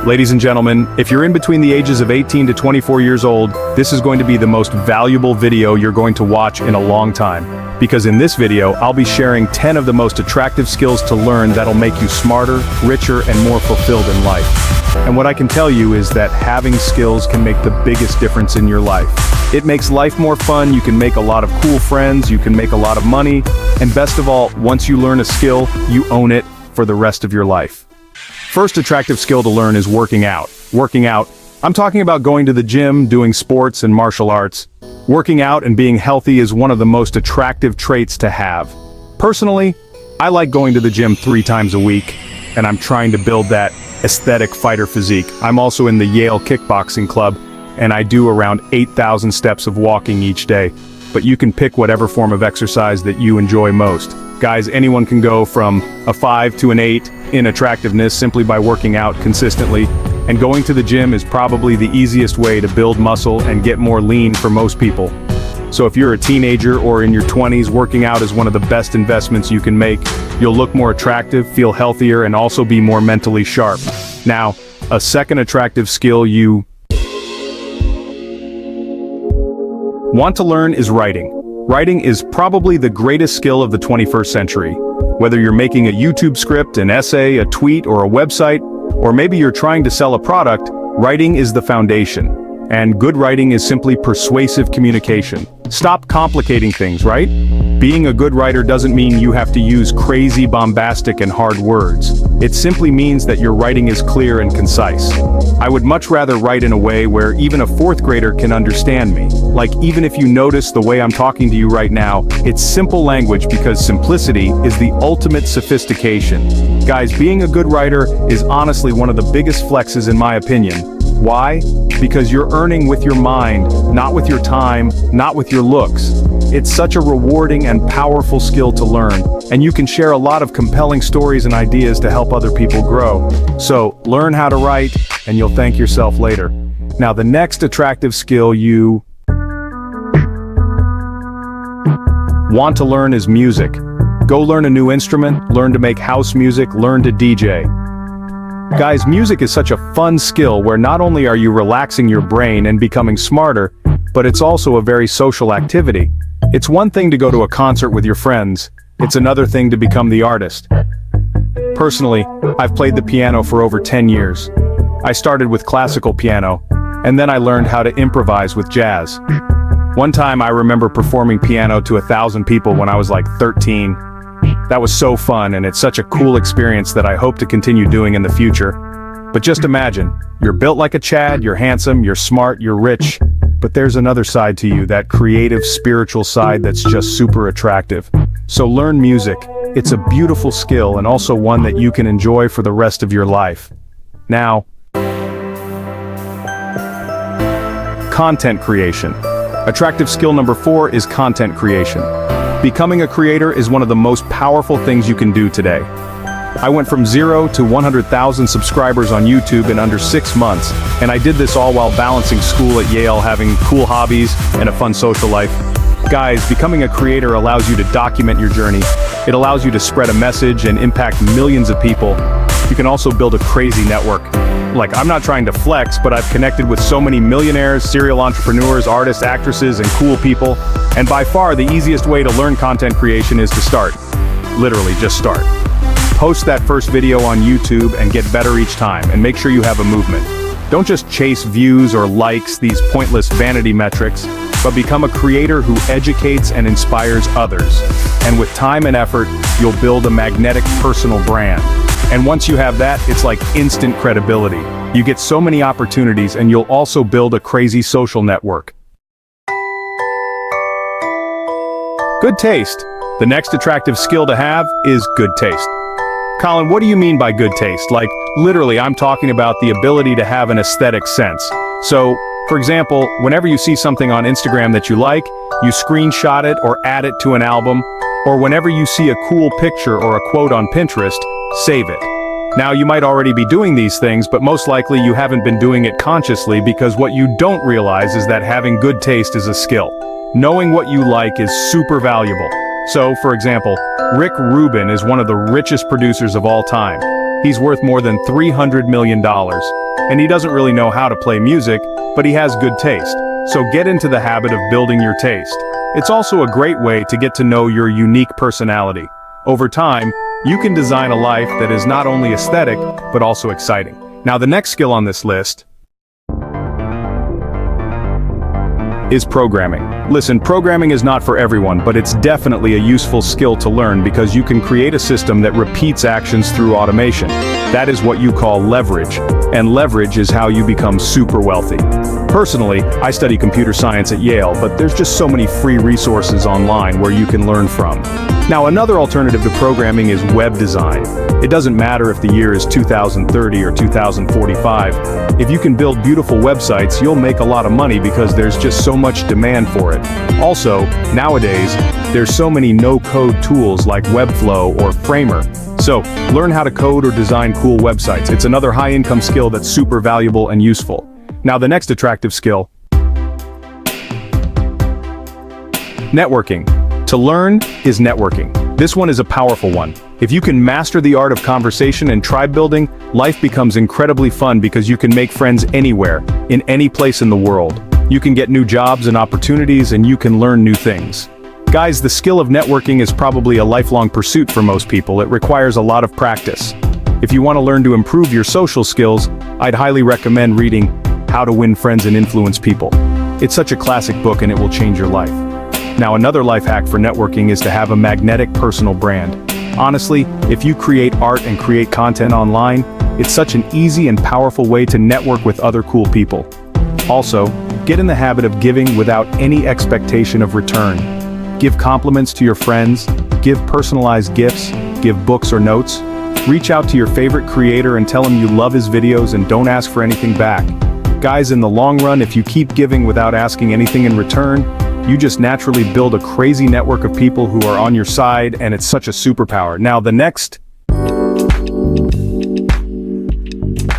Ladies and gentlemen, if you're in between the ages of 18 to 24 years old, this is going to be the most valuable video you're going to watch in a long time. Because in this video, I'll be sharing 10 of the most attractive skills to learn that'll make you smarter, richer, and more fulfilled in life. And what I can tell you is that having skills can make the biggest difference in your life. It makes life more fun, you can make a lot of cool friends, you can make a lot of money, and best of all, once you learn a skill, you own it for the rest of your life. First attractive skill to learn is working out. Working out, I'm talking about going to the gym, doing sports and martial arts. Working out and being healthy is one of the most attractive traits to have. Personally, I like going to the gym 3 times a week, and I'm trying to build that aesthetic fighter physique. I'm also in the Yale kickboxing club, and I do around 8,000 steps of walking each day. But you can pick whatever form of exercise that you enjoy most. Guys, anyone can go from a 5 to an 8 in attractiveness simply by working out consistently, and going to the gym is probably the easiest way to build muscle and get more lean for most people. So if you're a teenager or in your 20s, working out is one of the best investments you can make. You'll look more attractive, feel healthier, and also be more mentally sharp. Now, a second attractive skill you want to learn is writing. Writing is probably the greatest skill of the 21st century. Whether you're making a YouTube script, an essay, a tweet, or a website, or maybe you're trying to sell a product, writing is the foundation. And good writing is simply persuasive communication. Stop complicating things, right? Being a good writer doesn't mean you have to use crazy, bombastic, and hard words. It simply means that your writing is clear and concise. I would much rather write in a way where even a 4th grader can understand me. Like, even if you notice the way I'm talking to you right now, it's simple language because simplicity is the ultimate sophistication. Guys, being a good writer is honestly one of the biggest flexes in my opinion. Why? Because you're earning with your mind, not with your time, not with your looks. It's such a rewarding and powerful skill to learn, and you can share a lot of compelling stories and ideas to help other people grow. So, learn how to write, and you'll thank yourself later. Now, the next attractive skill you want to learn is music. Go learn a new instrument, learn to make house music, learn to DJ. Guys, music is such a fun skill where not only are you relaxing your brain and becoming smarter, but it's also a very social activity. It's one thing to go to a concert with your friends, it's another thing to become the artist. Personally, I've played the piano for over 10 years. I started with classical piano, and then I learned how to improvise with jazz. One time I remember performing piano to 1,000 people when I was like 13. That was so fun, and it's such a cool experience that I hope to continue doing in the future. But just imagine, you're built like a Chad, you're handsome, you're smart, you're rich, but there's another side to you, that creative, spiritual side that's just super attractive. So learn music. It's a beautiful skill and also one that you can enjoy for the rest of your life. Now, content creation. Attractive skill number 4 is content creation. Becoming a creator is one of the most powerful things you can do today. I went from 0 to 100,000 subscribers on YouTube in under 6 months, and I did this all while balancing school at Yale, having cool hobbies, and a fun social life. Guys, becoming a creator allows you to document your journey. It allows you to spread a message and impact millions of people. You can also build a crazy network. Like, I'm not trying to flex, but I've connected with so many millionaires, serial entrepreneurs, artists, actresses, and cool people. And by far, the easiest way to learn content creation is to start. Literally, just start. Post that first video on YouTube and get better each time, and make sure you have a movement. Don't just chase views or likes, these pointless vanity metrics, but become a creator who educates and inspires others. And with time and effort, you'll build a magnetic personal brand. And once you have that, it's like instant credibility. You get so many opportunities, and you'll also build a crazy social network. Good taste. The next attractive skill to have is good taste. Colin, what do you mean by good taste? Like, literally, I'm talking about the ability to have an aesthetic sense. So, for example, whenever you see something on Instagram that you like, you screenshot it or add it to an album, or whenever you see a cool picture or a quote on Pinterest, save it. Now, you might already be doing these things, but most likely you haven't been doing it consciously, because what you don't realize is that having good taste is a skill. Knowing what you like is super valuable. So, for example, Rick Rubin is one of the richest producers of all time. He's worth more than $300 million. and he doesn't really know how to play music, but he has good taste. So get into the habit of building your taste. It's also a great way to get to know your unique personality. Over time, you can design a life that is not only aesthetic, but also exciting. Now the next skill on this list is programming. Listen, programming is not for everyone, but it's definitely a useful skill to learn because you can create a system that repeats actions through automation. That is what you call leverage, and leverage is how you become super wealthy. Personally, I study computer science at Yale, but there's just so many free resources online where you can learn from. Now, another alternative to programming is web design. It doesn't matter if the year is 2030 or 2045. If you can build beautiful websites, you'll make a lot of money because there's just so much demand for it. Also, nowadays, there's so many no-code tools like Webflow or Framer. So, learn how to code or design cool websites. It's another high-income skill that's super valuable and useful. Now the next attractive skill. Networking. To learn is networking. This one is a powerful one. If you can master the art of conversation and tribe building, life becomes incredibly fun because you can make friends anywhere, in any place in the world. You can get new jobs and opportunities, and you can learn new things. Guys, the skill of networking is probably a lifelong pursuit for most people. It requires a lot of practice. If you want to learn to improve your social skills, I'd highly recommend reading How to Win Friends and Influence People. It's such a classic book and it will change your life. Now another life hack for networking is to have a magnetic personal brand. Honestly, if you create art and create content online, it's such an easy and powerful way to network with other cool people. Also, get in the habit of giving without any expectation of return. Give compliments to your friends, give personalized gifts, give books or notes. Reach out to your favorite creator and tell him you love his videos and don't ask for anything back. Guys, in the long run, if you keep giving without asking anything in return, you just naturally build a crazy network of people who are on your side, and it's such a superpower. Now the next.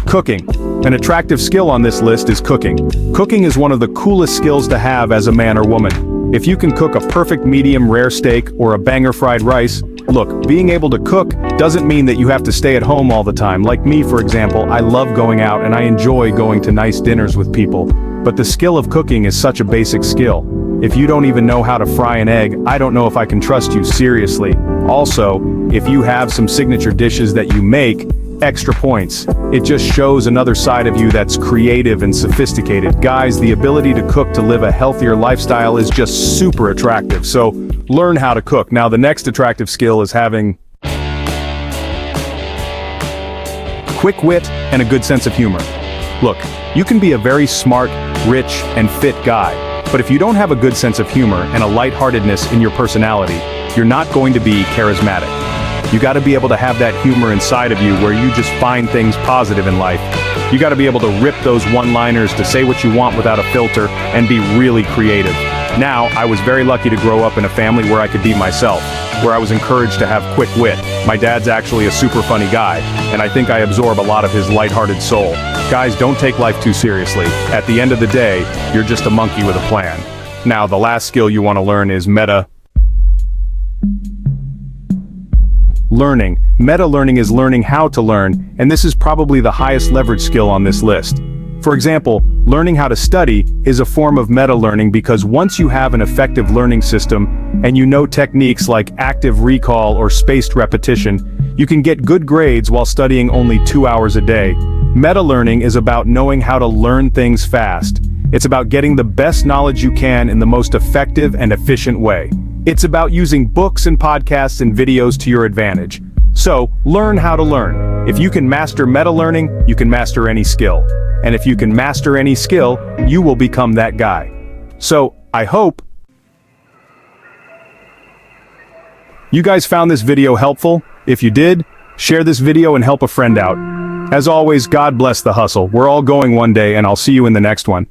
Cooking. An attractive skill on this list is cooking. Cooking is one of the coolest skills to have as a man or woman. If you can cook a perfect medium rare steak or a banger fried rice, look, being able to cook doesn't mean that you have to stay at home all the time. Like me, for example, I love going out and I enjoy going to nice dinners with people. But the skill of cooking is such a basic skill. If you don't even know how to fry an egg, I don't know if I can trust you, seriously. Also, if you have some signature dishes that you make, extra points. It just shows another side of you that's creative and sophisticated. Guys, the ability to cook to live a healthier lifestyle is just super attractive, so learn how to cook. Now the next attractive skill is having quick wit and a good sense of humor. Look, you can be a very smart, rich, and fit guy, but if you don't have a good sense of humor and a lightheartedness in your personality, you're not going to be charismatic. You gotta be able to have that humor inside of you where you just find things positive in life. You gotta be able to rip those one-liners, to say what you want without a filter, and be really creative. Now, I was very lucky to grow up in a family where I could be myself, where I was encouraged to have quick wit. My dad's actually a super funny guy, and I think I absorb a lot of his lighthearted soul. Guys, don't take life too seriously. At the end of the day, you're just a monkey with a plan. Now, the last skill you want to learn is meta learning. Meta learning is learning how to learn, and this is probably the highest leverage skill on this list. For example, learning how to study is a form of meta learning because once you have an effective learning system, and you know techniques like active recall or spaced repetition, you can get good grades while studying only 2 hours a day. Meta learning is about knowing how to learn things fast. It's about getting the best knowledge you can in the most effective and efficient way. It's about using books and podcasts and videos to your advantage. So, learn how to learn. If you can master meta learning, you can master any skill. And if you can master any skill, you will become that guy. So, I hope you guys found this video helpful. If you did, share this video and help a friend out. As always, God bless the hustle. We're all going one day, and I'll see you in the next one.